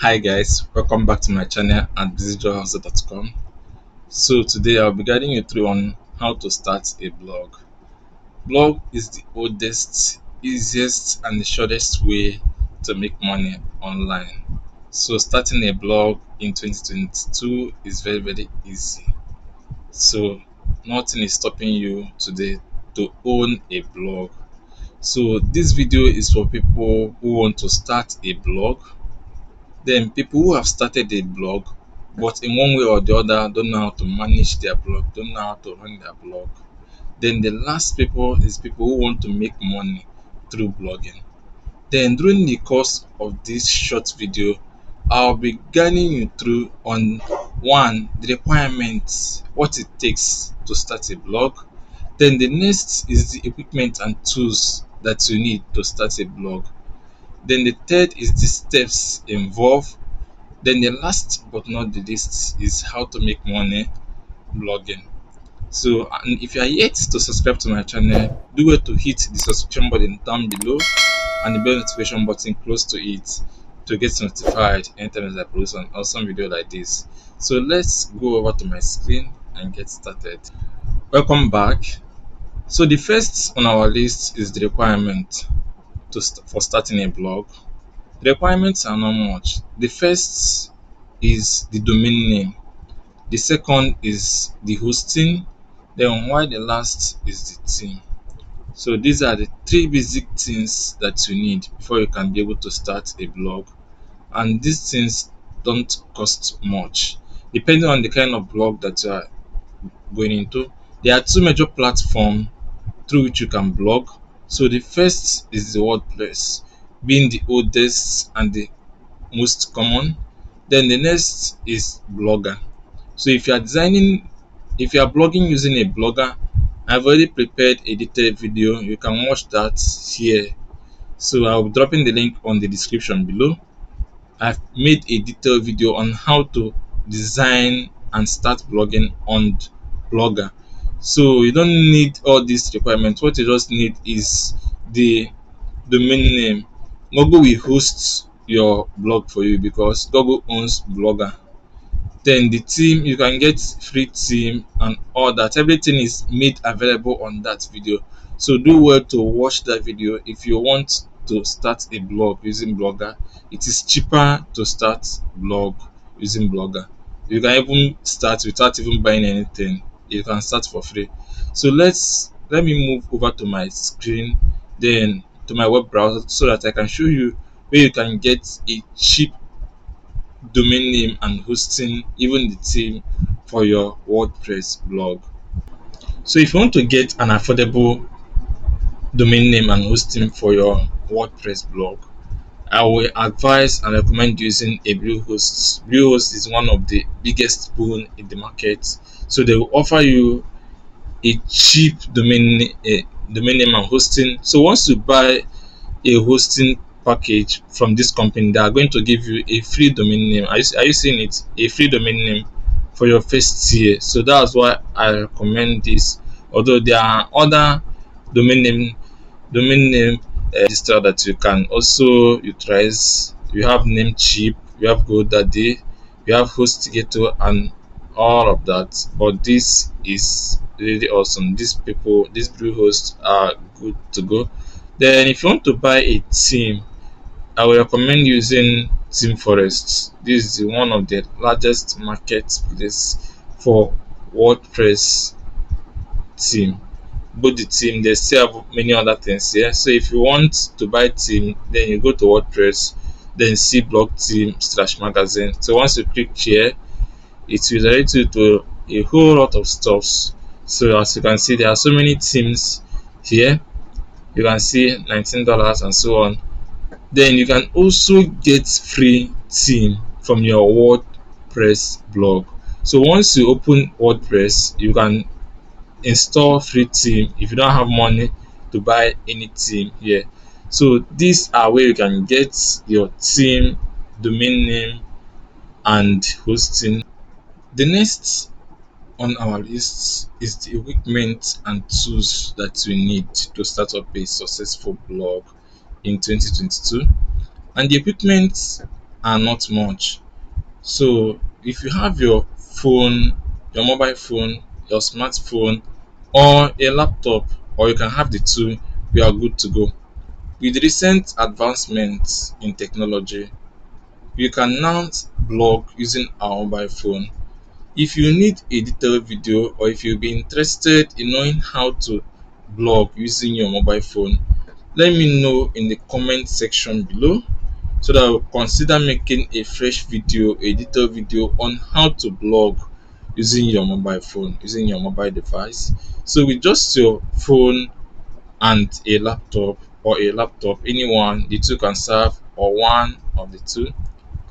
Hi guys, welcome back to my channel at Bizyjoe.com. So today I'll be guiding you through on how to start a blog. Blog is the oldest, easiest and the shortest way to make money online. So starting a blog in 2022 is very easy. So nothing is stopping you today to own a blog. So this video is for people who want to start a blog. Then people who have started a blog, but in one way or the other don't know how to manage their blog, don't know how to run their blog. Then the last people is people who want to make money through blogging. Then during the course of this short video, I'll be guiding you through on one, the requirements, what it takes to start a blog. Then the next is the equipment and tools that you need to start a blog. Then the third is the steps involved. Then the last but not the least is how to make money blogging. So, and if you are yet to subscribe to my channel, do well to hit the subscription button down below and the bell notification button close to it to get notified anytime I produce an awesome video like this. So let's go over to my screen and get started. Welcome back. So the first on our list is the requirement for starting a blog. The requirements are not much. The first is the domain name. The second is the hosting. Then while the last is the theme. So these are the three basic things that you need before you can be able to start a blog. And these things don't cost much. Depending on the kind of blog that you are going into, there are two major platforms through which you can blog. So the first is the WordPress, being the oldest and the most common. Then the next is Blogger. So if you are blogging using a blogger, I've already prepared a detailed video. You can watch that here. So I'll be dropping the link on the description below. I've made a detailed video on how to design and start blogging on Blogger. So you don't need all these requirements. What you just need is the domain name. Google will host your blog for you because Google owns Blogger. Then the theme, you can get free theme and all that. Everything is made available on that video. So do well to watch that video if you want to start a blog using Blogger. It is cheaper to start blog using Blogger. You can even start without even buying anything. You can start for free. So let me move over to my screen, then to my web browser so that I can show you where you can get a cheap domain name and hosting, even the theme for your WordPress blog. So if you want to get an affordable domain name and hosting for your WordPress blog, I will advise and recommend using a Bluehost. Bluehost is one of the biggest boon in the market. So they will offer you a cheap domain name and hosting. So once you buy a hosting package from this company, they are going to give you a free domain name. Are you seeing it? A free domain name for your first year. So that's why I recommend this. Although there are other domain name register that you can also utilize. You have Namecheap, you have GoDaddy, you have HostGator, and all of that. But this is really awesome. These Blue hosts are good to go. Then, if you want to buy a theme, I will recommend using Team Forest. This is one of the largest marketplace for WordPress theme. Both the theme, they still have many other things here. So if you want to buy theme, then you go to WordPress, then see blog theme slash magazine. So once you click here, it will direct you to a whole lot of stuffs. So as you can see, there are so many themes here. You can see $19 and so on. Then you can also get free theme from your WordPress blog. So once you open WordPress, you can install free theme if you don't have money to buy any theme here. So these are where you can get your theme, domain name, and hosting. The next on our list is the equipment and tools that we need to start up a successful blog in 2022. And the equipment are not much. So if you have your phone, your mobile phone, your smartphone, or a laptop, or you can have the two, you are good to go. With recent advancements in technology, you can now blog using our mobile phone. If you need a detailed video, or if you'll be interested in knowing how to blog using your mobile phone, let me know in the comment section below so that I'll consider making a fresh video, a detailed video on how to blog using your mobile phone, using your mobile device. So with just your phone and a laptop, or a laptop, anyone, the two can serve, or one of the two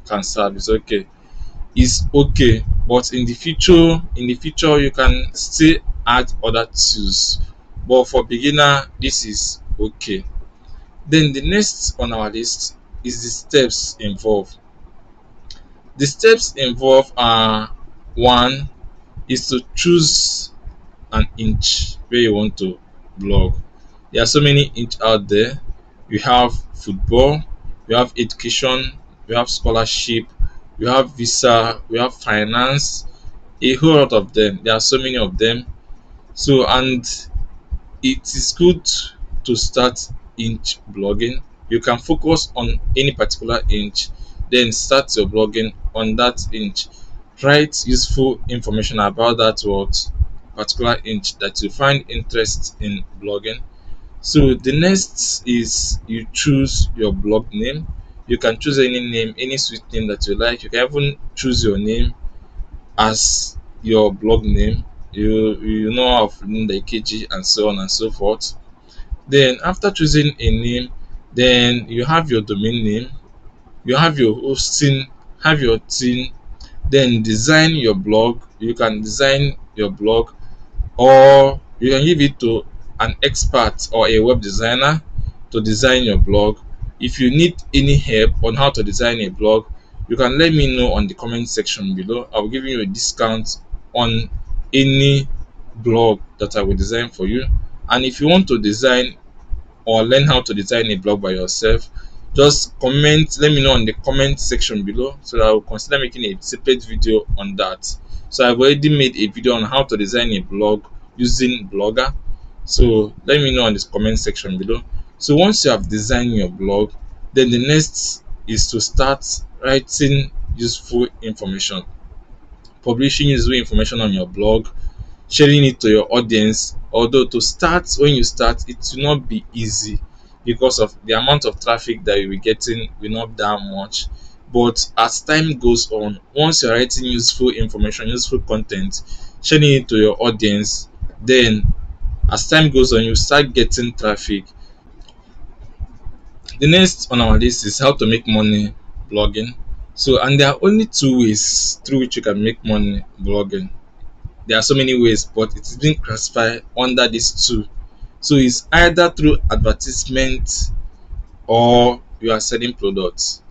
can serve. It's okay. It's okay. But in the future, you can still add other tools. But for beginner, this is okay. Then the next on our list is the steps involved. The steps involved are: one is to choose an inch where you want to blog. There are so many inch out there. We have football, we have education, we have scholarship, we have visa, we have finance, a whole lot of them. There are so many of them. So, and it is good to start inch blogging. You can focus on any particular inch, then start your blogging on that inch. Write useful information about that what particular inch that you find interest in blogging. So the next is you choose your blog name. You can choose any name, any sweet name that you like. You can even choose your name as your blog name. You know of the KG and so on and so forth. Then after choosing a name, then you have your domain name, you have your hosting, have your theme, then design your blog. You can design your blog, or you can give it to an expert or a web designer to design your blog. If you need any help on how to design a blog, you can let me know on the comment section below. I'll give you a discount on any blog that I will design for you. And if you want to design or learn how to design a blog by yourself, just comment, let me know in the comment section below so that I will consider making a separate video on that. So I've already made a video on how to design a blog using Blogger. So let me know in this comment section below. So once you have designed your blog, then the next is to start writing useful information, publishing useful information on your blog, sharing it to your audience. Although to start, when you start, it will not be easy because of the amount of traffic that you'll be getting will not be that much. But as time goes on, once you're writing useful information, useful content, sharing it to your audience, then as time goes on, you start getting traffic. The next on our list is how to make money blogging. So, and there are only two ways through which you can make money blogging. There are so many ways, but it is being classified under these two. So it's either through advertisement or you are selling products.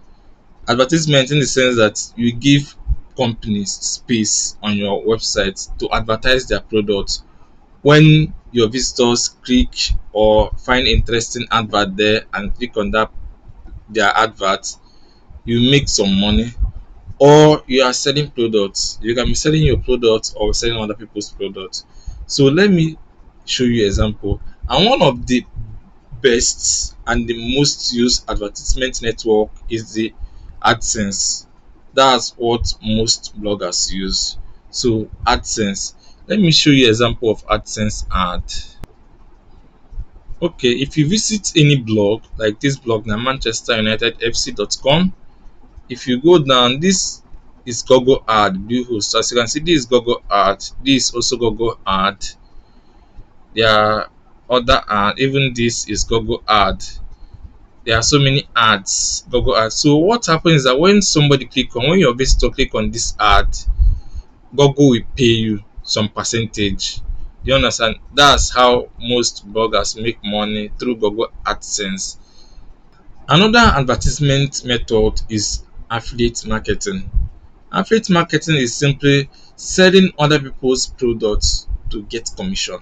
Advertisement in the sense that you give companies space on your website to advertise their products. When your visitors click or find interesting advert there and click on that their advert, you make some money. Or you are selling products. You can be selling your products or selling other people's products. So let me show you example. And one of the best and the most used advertisement network is the AdSense. That's what most bloggers use. So AdSense. Let me show you example of AdSense ad. Okay, if you visit any blog like this blog now, manchesterunitedfc.com, if you go down, this is Google ad view host. As you can see, this is Google ad, this is also Google ad. There are other ad, even this is Google ad. There are so many ads, Google ads. So what happens is that when your visitor click on this ad, Google will pay you some percentage. You understand? That's how most bloggers make money, through Google AdSense. Another advertisement method is affiliate marketing. Affiliate marketing is simply selling other people's products to get commission.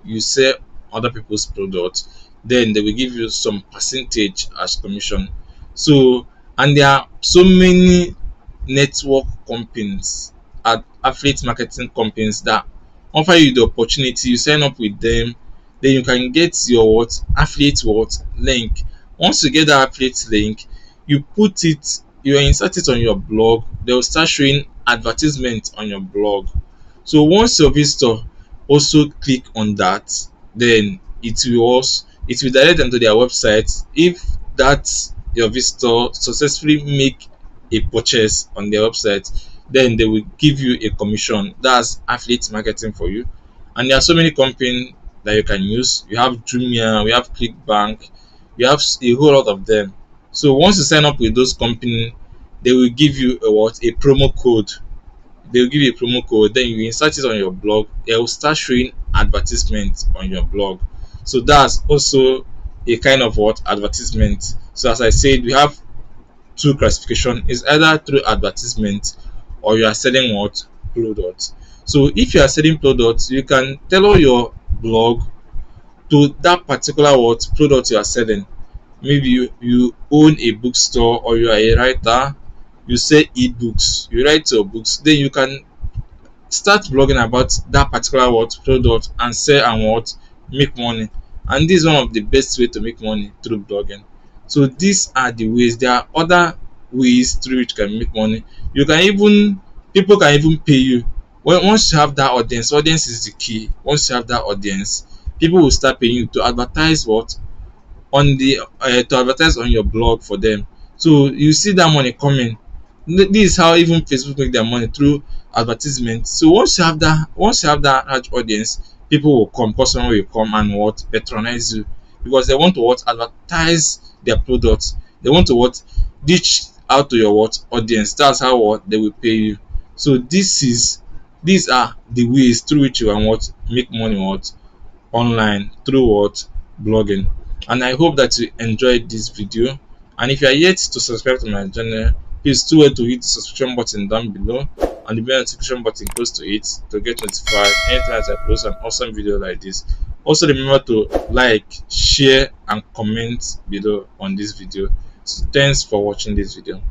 You sell other people's products, then they will give you some percentage as commission. So, And there are so many network companies and affiliate marketing companies that offer you the opportunity. You sign up with them, then you can get your affiliate link. Once you get that affiliate link, you put it, you insert it on your blog, they will start showing advertisements on your blog. So once your visitor also click on that, then it will direct them to their website. If that your visitor successfully make a purchase on their website, then they will give you a commission. That's affiliate marketing for you. And there are so many companies that you can use. You have Jumia, we have Clickbank, we have a whole lot of them. So once you sign up with those companies, they will give you a promo code. They will give you a promo code, then you insert it on your blog. They will start showing advertisements on your blog. So that's also a kind of advertisement. So as I said, we have two classification. Is either through advertisement or you are selling products. So if you are selling products, you can tailor your blog to that particular product you are selling. Maybe you own a bookstore, or you are a writer, you sell ebooks, you write your books, then you can start blogging about that particular product and sell and make money. And this is one of the best way to make money through blogging. So these are the ways. There are other ways through which you can make money. You can even People can even pay you. Once you have that audience is the key. Once you have that audience, people will start paying you to advertise on the to advertise on your blog for them. So you see that money coming. This is how even Facebook make their money, through advertisement. So once you have that large audience, people will come, customer will come and patronize you, because they want to advertise their products. They want to reach out to your audience. That's how they will pay you. So these are the ways through which you can make money online through blogging. And I hope that you enjoyed this video. And if you are yet to subscribe to my channel, please do well to hit the subscription button down below and the bell notification button close to it to get notified anytime I post an awesome video like this. Also remember to like, share and comment below on this video. So thanks for watching this video.